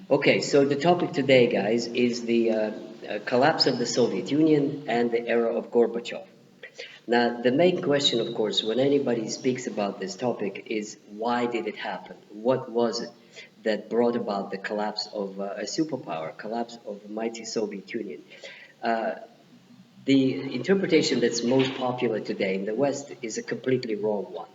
Okay, so the topic today, guys, is the collapse of the Soviet Union and the era of Gorbachev. Now, the main question, of course, when anybody speaks about this topic is why did it happen? What was it that brought about the collapse of a superpower, collapse of the mighty Soviet Union? Uh, the interpretation that's most popular today in the West is a completely wrong one.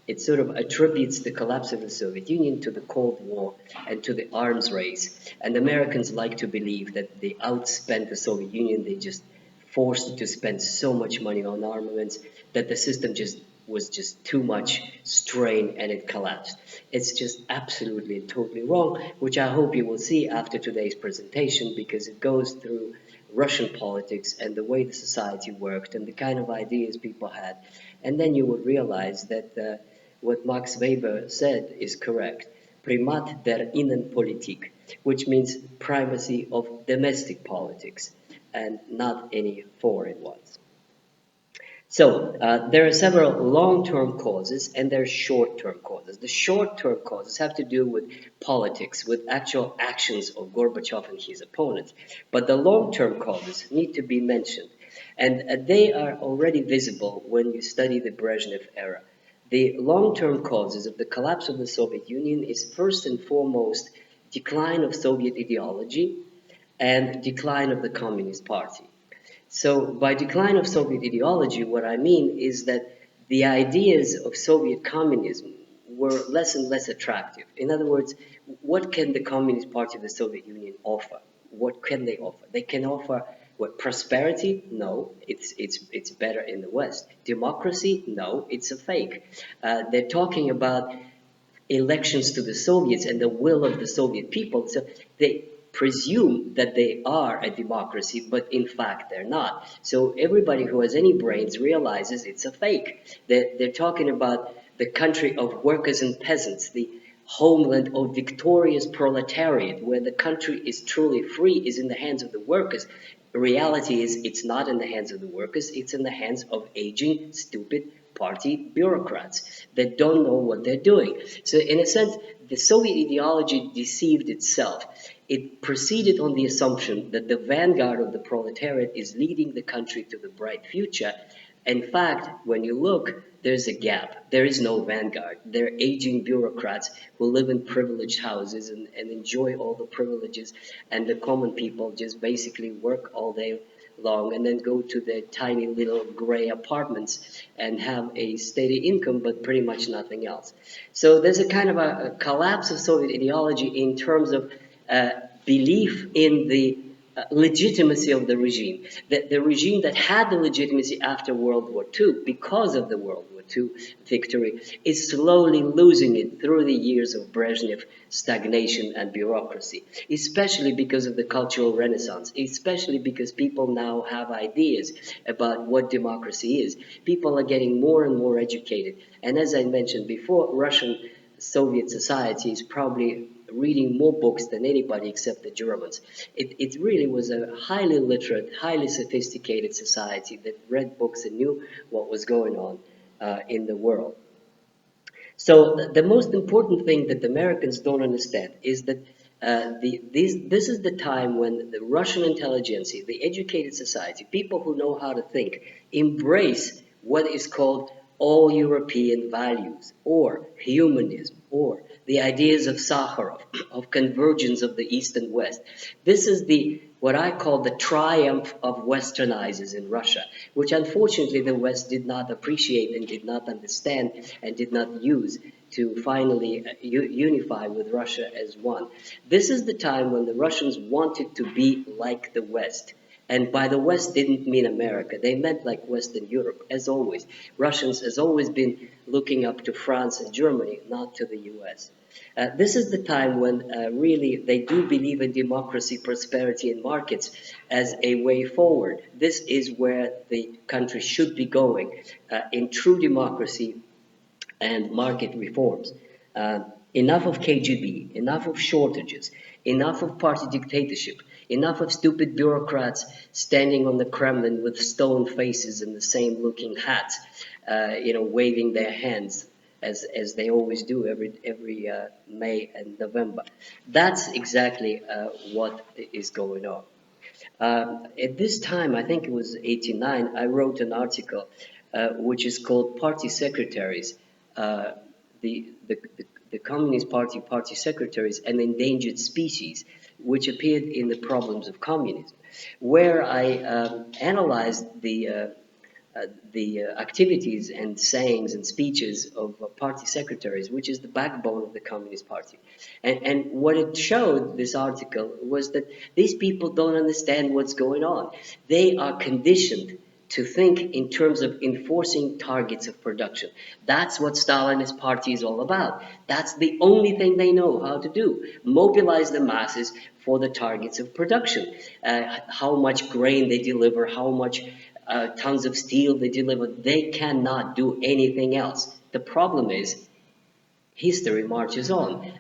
It sort of attributes the collapse of the Soviet Union to the Cold War and to the arms race. And Americans like to believe that they outspent the Soviet Union. They just forced to spend so much money on armaments that the system just was just too much strain and it collapsed. It's just absolutely and totally wrong, which I hope you will see after today's presentation because it goes through Russian politics and the way the society worked and the kind of ideas people had. And then you would realize that what Max Weber said is correct. Primat der Innenpolitik, which means primacy of domestic politics and not any foreign ones. So there are several long-term causes and there are short-term causes. The short-term causes have to do with politics, with actual actions of Gorbachev and his opponents. But the long-term causes need to be mentioned. And they are already visible when you study the Brezhnev era. The long-term causes of the collapse of the Soviet Union is first and foremost decline of Soviet ideology and decline of the Communist Party. So by decline of Soviet ideology, what I mean is that the ideas of Soviet communism were less and less attractive. In other words, what can the Communist Party of the Soviet Union offer? What can they offer? They can offer what, prosperity? No, it's better in the West. Democracy? No, it's a fake. They're talking about elections to the Soviets and the will of the Soviet people. So they presume that they are a democracy, but in fact they're not. So everybody who has any brains realizes it's a fake. They're talking about the country of workers and peasants, the homeland of victorious proletariat, where the country is truly free, is in the hands of the workers. The reality is it's not in the hands of the workers, it's in the hands of aging, stupid party bureaucrats that don't know what they're doing. So in a sense, the Soviet ideology deceived itself. It proceeded on the assumption that the vanguard of the proletariat is leading the country to the bright future. In fact, when you look, there's a gap. There is no vanguard. There are aging bureaucrats who live in privileged houses and enjoy all the privileges, and the common people just basically work all day long and then go to their tiny little gray apartments and have a steady income, but pretty much nothing else. So there's a kind of a collapse of Soviet ideology in terms of belief in the legitimacy of the regime. The regime that had the legitimacy after World War II, because of the World War II victory, is slowly losing it through the years of Brezhnev stagnation and bureaucracy, especially because of the cultural renaissance, especially because people now have ideas about what democracy is. People are getting more and more educated. And as I mentioned before, Russian Soviet society is probably reading more books than anybody except the Germans. It really was a highly literate, highly sophisticated society that read books and knew what was going on in the world. So the most important thing that the Americans don't understand is that this is the time when the Russian intelligentsia, the educated society, people who know how to think, embrace what is called all European values, or humanism, or the ideas of Sakharov, of convergence of the East and West. This is what I call the triumph of westernizers in Russia, which unfortunately the West did not appreciate and did not understand and did not use to finally unify with Russia as one. This is the time when the Russians wanted to be like the West. And by the West didn't mean America. They meant like Western Europe, as always. Russians has always been looking up to France and Germany, not to the US. This is the time when really they do believe in democracy, prosperity, and markets as a way forward. This is where the country should be going in true democracy and market reforms. Enough of KGB, enough of shortages, enough of party dictatorship, enough of stupid bureaucrats standing on the Kremlin with stone faces and the same looking hats, waving their hands as they always do every May and November. That's exactly what is going on. At this time, I think it was 89, I wrote an article which is called Party Secretaries, uh, the Communist Party Secretaries, an Endangered Species, which appeared in the Problems of Communism, where I analyzed the activities and sayings and speeches of party secretaries, which is the backbone of the Communist Party. And what it showed, this article, was that these people don't understand what's going on. They are conditioned to think in terms of enforcing targets of production. That's what Stalinist party is all about. That's the only thing they know how to do. Mobilize the masses for the targets of production. How much grain they deliver, how much tons of steel they deliver. They cannot do anything else. The problem is history marches on.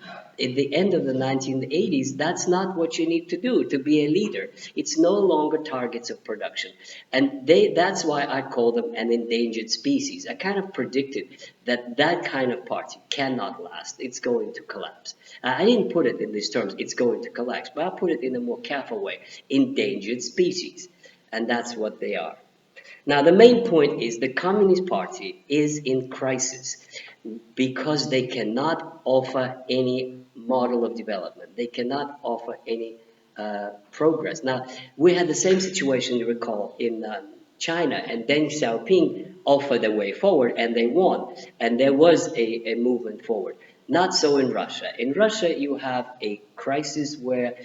At the end of the 1980s, that's not what you need to do to be a leader. It's no longer targets of production. And that's why I call them an endangered species. I kind of predicted that that kind of party cannot last. It's going to collapse. I didn't put it in these terms, it's going to collapse, but I put it in a more careful way. Endangered species. And that's what they are. Now, the main point is the Communist Party is in crisis because they cannot offer any model of development. They cannot offer any progress. Now, we had the same situation, you recall, in China, and Deng Xiaoping offered a way forward, and they won, and there was a movement forward. Not so in Russia. In Russia, you have a crisis where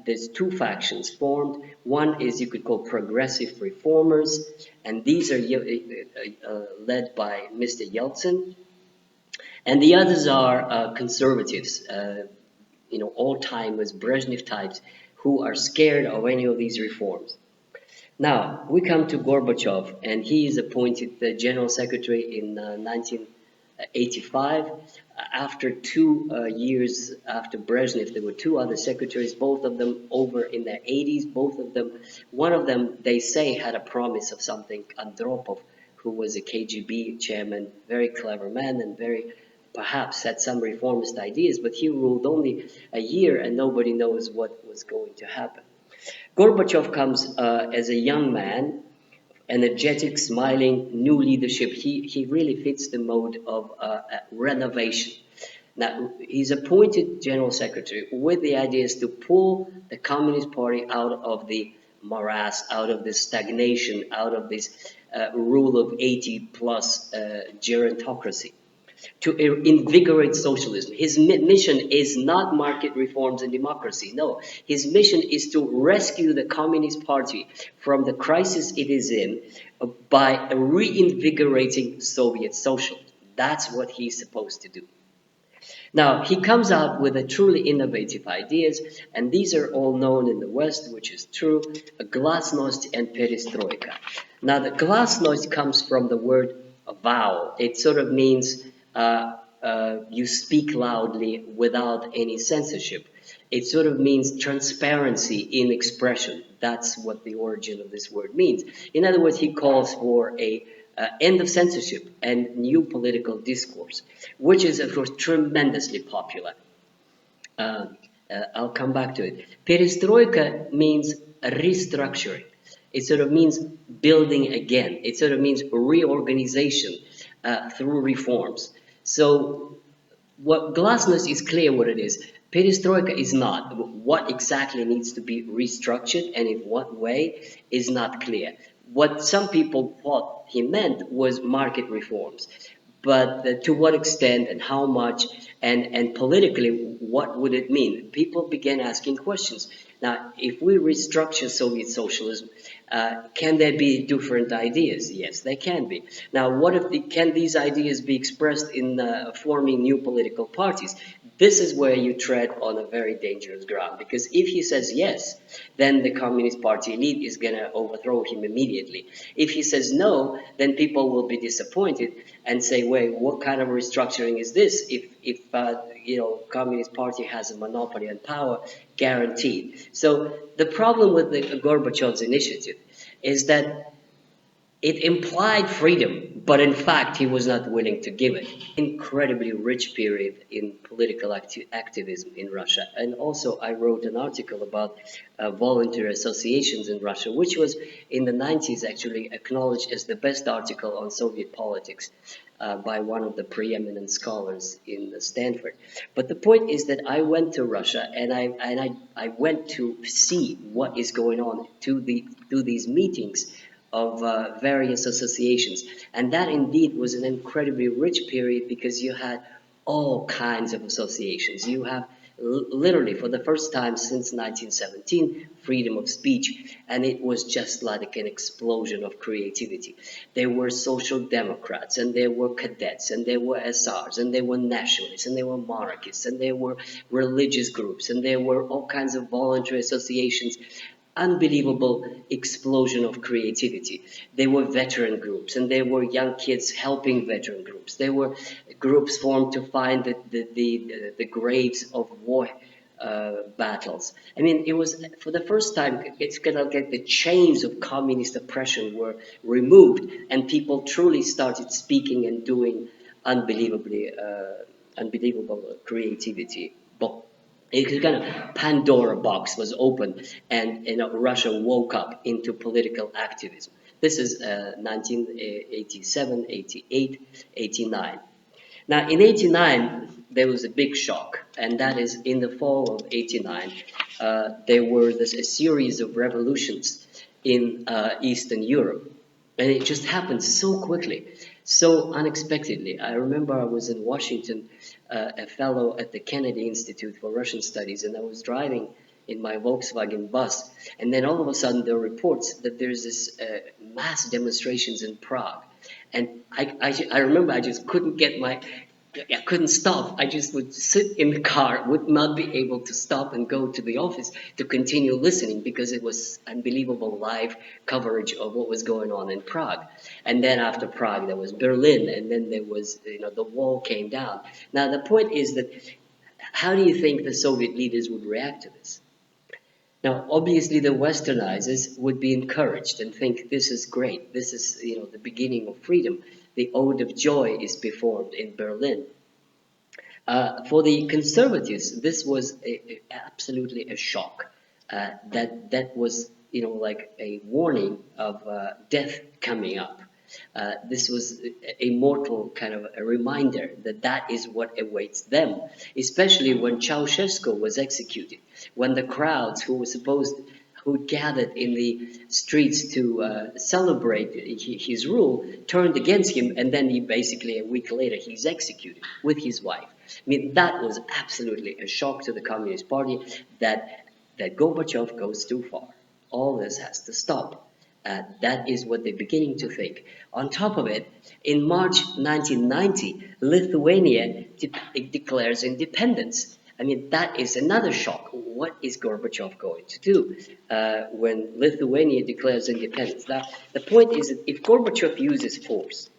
there's two factions formed. One is you could call progressive reformers, and these are led by Mr. Yeltsin, and the others are conservatives, old-timers, Brezhnev types, who are scared of any of these reforms. Now, we come to Gorbachev, and he is appointed the General Secretary in 1985. After 2 years after Brezhnev, there were two other secretaries, both of them over in their 80s, both of them. One of them, they say, had a promise of something, Andropov, who was a KGB chairman, very clever man and perhaps had some reformist ideas, but he ruled only a year and nobody knows what was going to happen. Gorbachev comes as a young man, energetic, smiling, new leadership. He really fits the mode of renovation. Now, he's appointed General Secretary with the idea to pull the Communist Party out of the morass, out of this stagnation, out of this rule of 80 plus gerontocracy, to invigorate socialism. His mission is not market reforms and democracy. No, his mission is to rescue the Communist Party from the crisis it is in by reinvigorating Soviet socialism. That's what he's supposed to do. Now, he comes out with a truly innovative ideas, and these are all known in the West, which is true, glasnost and perestroika. Now, the glasnost comes from the word vow. It sort of means you speak loudly without any censorship. It sort of means transparency in expression. That's what the origin of this word means. In other words, he calls for a end of censorship and new political discourse, which is, of course, tremendously popular. I'll come back to it. Perestroika means restructuring. It sort of means building again. It sort of means reorganization through reforms. So what glasnost is clear what it is. Perestroika is not. What exactly needs to be restructured and in what way is not clear. What some people thought he meant was market reforms. But to what extent and how much and politically, what would it mean? People began asking questions. Now, if we restructure Soviet socialism, can there be different ideas? Yes, they can be. Now, what if can these ideas be expressed in forming new political parties? This is where you tread on a very dangerous ground, because if he says yes, then the Communist Party elite is going to overthrow him immediately. If he says no, then people will be disappointed and say, wait, what kind of restructuring is this if Communist Party has a monopoly on power guaranteed? So the problem with the Gorbachev's initiative is that it implied freedom, but in fact, he was not willing to give it. Incredibly rich period in political activism in Russia. And also, I wrote an article about voluntary associations in Russia, which was in the 90s actually acknowledged as the best article on Soviet politics by one of the preeminent scholars in Stanford. But the point is that I went to Russia and I went to see what is going on to these meetings of various associations. And that indeed was an incredibly rich period because you had all kinds of associations. You have literally for the first time since 1917 freedom of speech, and it was just like an explosion of creativity. There were social democrats, and there were cadets, and there were SRs, and there were nationalists, and there were monarchists, and there were religious groups, and there were all kinds of voluntary associations. Unbelievable explosion of creativity. There were veteran groups, and there were young kids helping veteran groups. There were groups formed to find the graves of war battles. I mean, it was for the first time. It's gonna get the chains of communist oppression were removed, and people truly started speaking and doing unbelievable creativity. But it's kind of Pandora Box was opened, and Russia woke up into political activism. This is 1987, 88, 89. Now, in 89, there was a big shock, and that is in the fall of 89, there were a series of revolutions in Eastern Europe. And it just happened so quickly, so unexpectedly. I remember I was in Washington, a fellow at the Kennedy Institute for Russian Studies, and I was driving in my Volkswagen bus, and then all of a sudden there were reports that there's this mass demonstrations in Prague. And I remember I just couldn't I couldn't stop. I just would sit in the car, would not be able to stop and go to the office to continue listening because it was unbelievable live coverage of what was going on in Prague. And then after Prague, there was Berlin, and then there was, the wall came down. Now, the point is that how do you think the Soviet leaders would react to this? Now, obviously, the westernizers would be encouraged and think this is great. This is, the beginning of freedom. The Ode of Joy is performed in Berlin. For the conservatives, this was absolutely a shock. That was, like a warning of death coming up. This was a mortal kind of a reminder that is what awaits them, especially when Ceausescu was executed, when the crowds who gathered in the streets to celebrate his rule turned against him, and then he basically a week later he's executed with his wife. I mean, that was absolutely a shock to the Communist Party that Gorbachev goes too far. All this has to stop. That is what they're beginning to think. On top of it, in March 1990, Lithuania declares independence. I mean, that is another shock. What is Gorbachev going to do when Lithuania declares independence? Now, the point is that if Gorbachev uses force,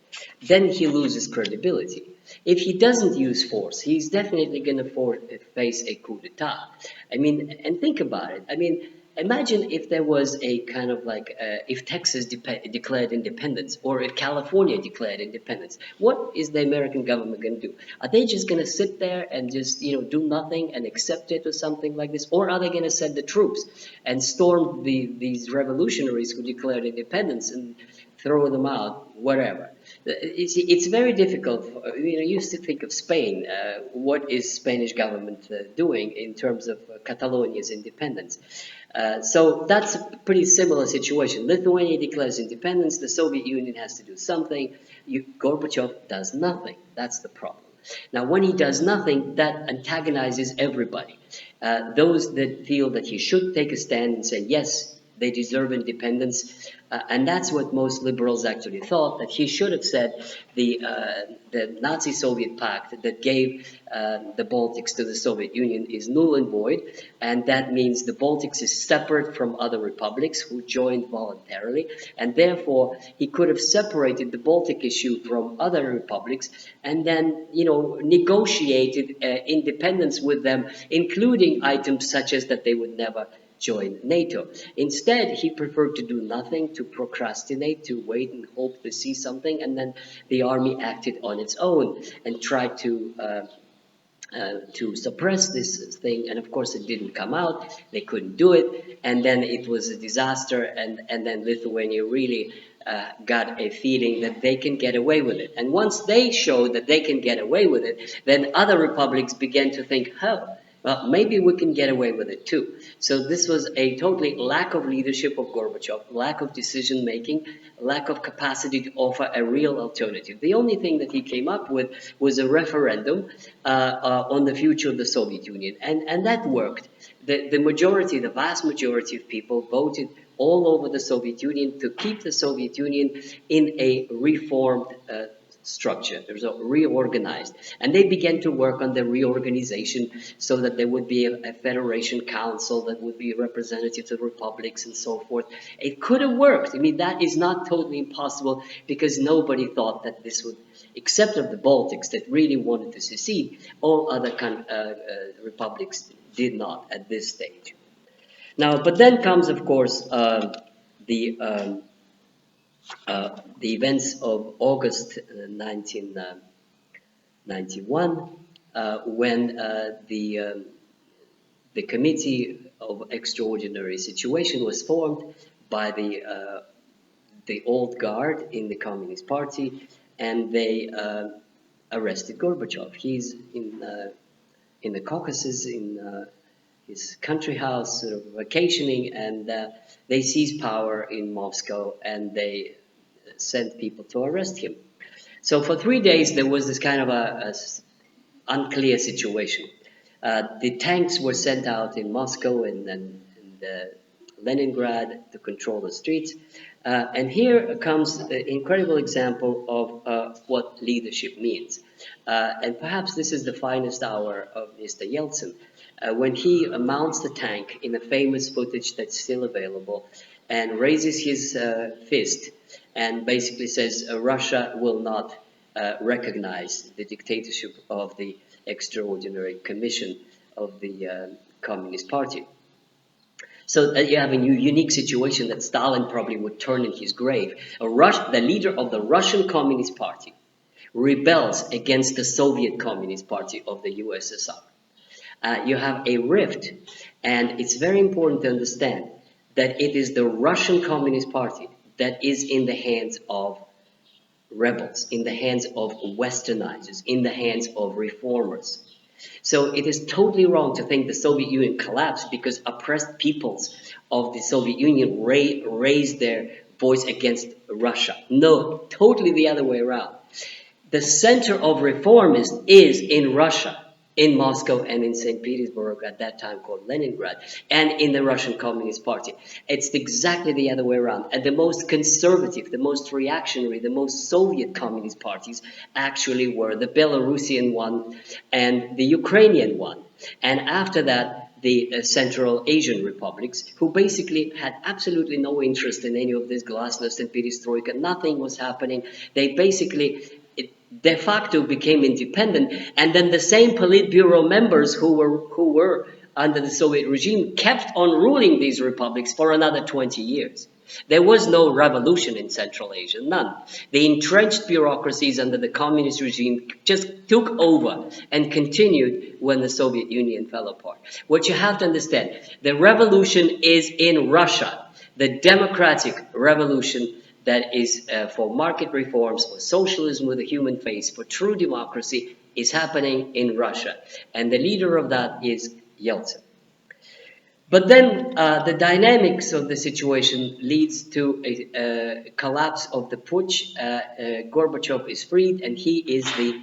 then he loses credibility. If he doesn't use force, he's definitely going to face a coup d'etat. I mean, and think about it. I mean, imagine if there was a kind of like, if Texas declared independence, or if California declared independence. What is the American government going to do? Are they just going to sit there and just, do nothing and accept it or something like this? Or are they going to send the troops and storm these revolutionaries who declared independence and throw them out, whatever? It's very difficult. You used to think of Spain. What is Spanish government doing in terms of Catalonia's independence? So that's a pretty similar situation. Lithuania declares independence. The Soviet Union has to do something. Gorbachev does nothing. That's the problem. Now, when he does nothing, that antagonizes everybody. Those that feel that he should take a stand and say, yes, they deserve independence. And that's what most liberals actually thought, that he should have said the Nazi-Soviet pact that gave the Baltics to the Soviet Union is null and void, and that means the Baltics is separate from other republics who joined voluntarily, and therefore he could have separated the Baltic issue from other republics and then, negotiated independence with them, including items such as that they would never join NATO. Instead, he preferred to do nothing, to procrastinate, to wait and hope to see something, and then the army acted on its own and tried to suppress this thing, and of course it didn't come out. They couldn't do it, and then it was a disaster, and then Lithuania really got a feeling that they can get away with it. And once they showed that they can get away with it, then other republics began to think, oh, well, maybe we can get away with it too. So this was a totally lack of leadership of Gorbachev, lack of decision making, lack of capacity to offer a real alternative. The only thing that he came up with was a referendum on the future of the Soviet Union, and that worked. The majority, the vast majority of people voted all over the Soviet Union to keep the Soviet Union in a reformed structure. There was a reorganized, and they began to work on the reorganization so that there would be a federation council that would be representatives of republics and so forth. It could have worked. I mean, that is not totally impossible, because nobody thought that this would, except of the Baltics that really wanted to secede. All other republics did not at this stage. Now, but then comes, of course, the events of August 1991, when the Committee of Extraordinary Situation was formed by the old guard in the Communist Party, and they arrested Gorbachev. He's in the Caucasus, in his country house, sort of vacationing, and they seized power in Moscow, and they sent people to arrest him. So for 3 days there was this kind of a unclear situation. The tanks were sent out in Moscow and Leningrad to control the streets. And here comes the incredible example of what leadership means. And perhaps this is the finest hour of Mr. Yeltsin, when he mounts the tank in a famous footage that's still available and raises his fist and basically says, Russia will not recognize the dictatorship of the Extraordinary Commission of the Communist Party. So you have a unique situation that Stalin probably would turn in his grave. The leader of the Russian Communist Party rebels against the Soviet Communist Party of the USSR. You have a rift, and it's very important to understand that it is the Russian Communist Party that is in the hands of rebels, in the hands of westernizers, in the hands of reformers. So it is totally wrong to think the Soviet Union collapsed because oppressed peoples of the Soviet Union raised their voice against Russia. No, totally the other way around. The center of reformists is in Russia, in Moscow and in St. Petersburg, at that time called Leningrad, and in the Russian Communist Party. It's exactly the other way around. And the most conservative, the most reactionary, the most Soviet communist parties actually were the Belarusian one and the Ukrainian one. And after that, the Central Asian republics, who basically had absolutely no interest in any of this glasnost and perestroika. Nothing was happening. They basically de facto became independent, and then the same Politburo members who were under the Soviet regime kept on ruling these republics for another 20 years. There was no revolution in Central Asia, none. The entrenched bureaucracies under the communist regime just took over and continued when the Soviet Union fell apart. What you have to understand, the revolution is in Russia, the democratic revolution that is for market reforms, for socialism with a human face, for true democracy, is happening in Russia. And the leader of that is Yeltsin. But then the dynamics of the situation leads to a collapse of the putsch. Gorbachev is freed, and he is the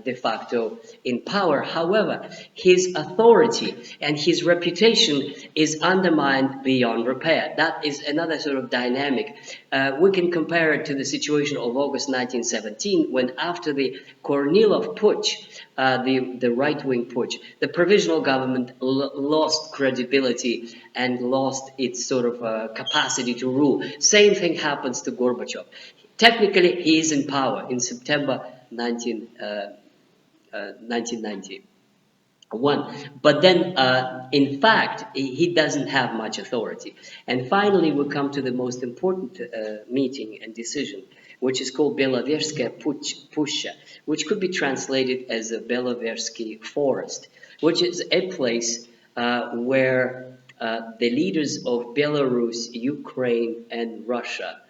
de facto in power. However, his authority and his reputation is undermined beyond repair. That is another sort of dynamic. We can compare it to the situation of August 1917, when after the Kornilov putsch, the right-wing putsch, the provisional government lost credibility and lost its sort of capacity to rule. Same thing happens to Gorbachev. Technically, he is in power in September 1990. one. But then, in fact, he doesn't have much authority. And finally, we come to the most important meeting and decision, which is called Belaverskaya Pusha, which could be translated as a Belaversky forest, which is a place where the leaders of Belarus, Ukraine, and Russia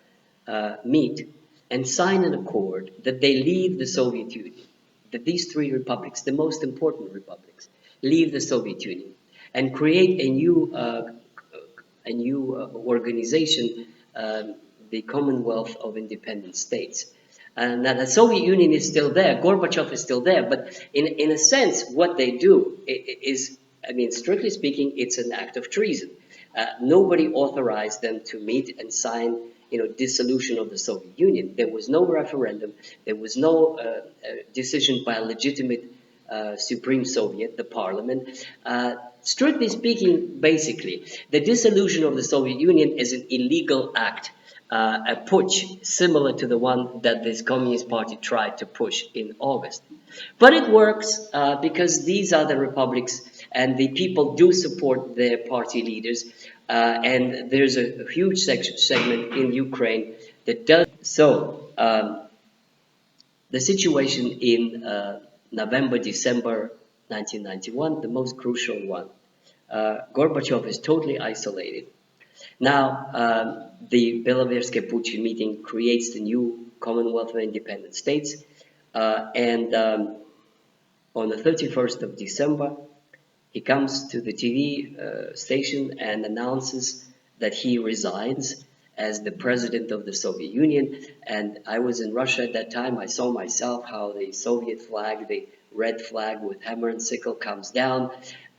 meet and sign an accord that they leave the Soviet Union, that these three republics, the most important republics, leave the Soviet Union and create a new organization, the Commonwealth of Independent States. And now the Soviet Union is still there, Gorbachev is still there, but in a sense, what they do is, I mean, strictly speaking, it's an act of treason. Nobody authorized them to meet and sign, dissolution of the Soviet Union. There was no referendum. There was no decision by a legitimate Supreme Soviet, the parliament. Strictly speaking, basically, the dissolution of the Soviet Union is an illegal act, a putsch similar to the one that this Communist Party tried to push in August. But it works because these are the republics and the people do support their party leaders. And there's a huge segment in Ukraine that does. So the situation in November, December 1991, the most crucial one. Gorbachev is totally isolated. Now, the Belaverskaya Putin meeting creates the new Commonwealth of Independent States, and on the 31st of December, he comes to the TV station and announces that he resigns as the president of the Soviet Union. And I was in Russia at that time. I saw myself how the Soviet flag, the red flag with hammer and sickle, comes down,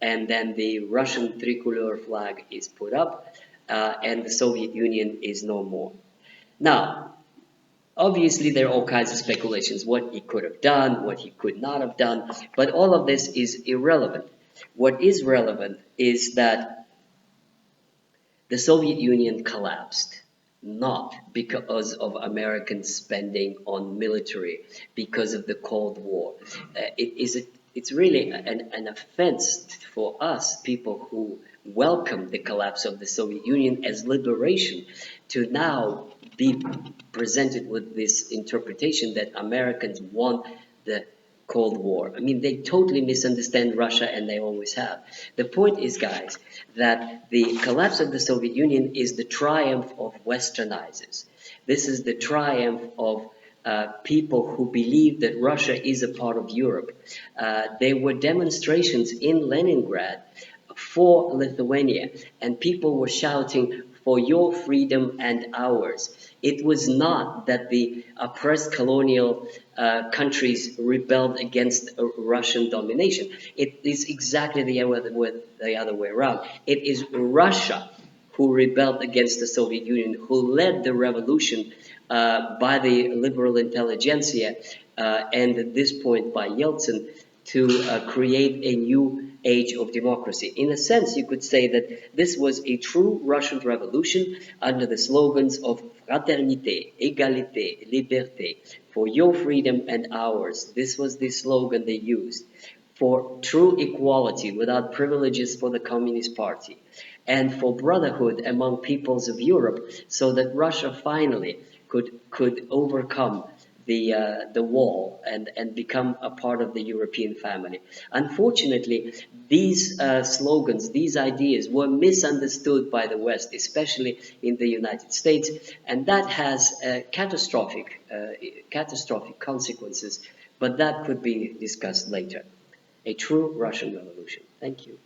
and then the Russian tricolor flag is put up, and the Soviet Union is no more. Now, obviously, there are all kinds of speculations, what he could have done, what he could not have done, but all of this is irrelevant. What is relevant is that the Soviet Union collapsed, not because of American spending on military, because of the Cold War. It's really an offense for us, people who welcome the collapse of the Soviet Union as liberation, to now be presented with this interpretation that Americans won the Cold War. I mean, they totally misunderstand Russia, and they always have. The point is, guys, that the collapse of the Soviet Union is the triumph of Westernizers. This is the triumph of people who believe that Russia is a part of Europe. There were demonstrations in Leningrad for Lithuania, and people were shouting, "For your freedom and ours." It was not that the oppressed colonial countries rebelled against Russian domination. It is exactly the other way around. It is Russia who rebelled against the Soviet Union, who led the revolution by the liberal intelligentsia, and at this point by Yeltsin, to create a new age of democracy. In a sense, you could say that this was a true Russian revolution under the slogans of fraternité, égalité, liberté, for your freedom and ours. This was the slogan they used. For true equality without privileges for the Communist Party, and for brotherhood among peoples of Europe, so that Russia finally could overcome the wall and become a part of the European family. Unfortunately, these slogans, these ideas were misunderstood by the West, especially in the United States, and that has catastrophic consequences, but that could be discussed later. A true Russian revolution. Thank you.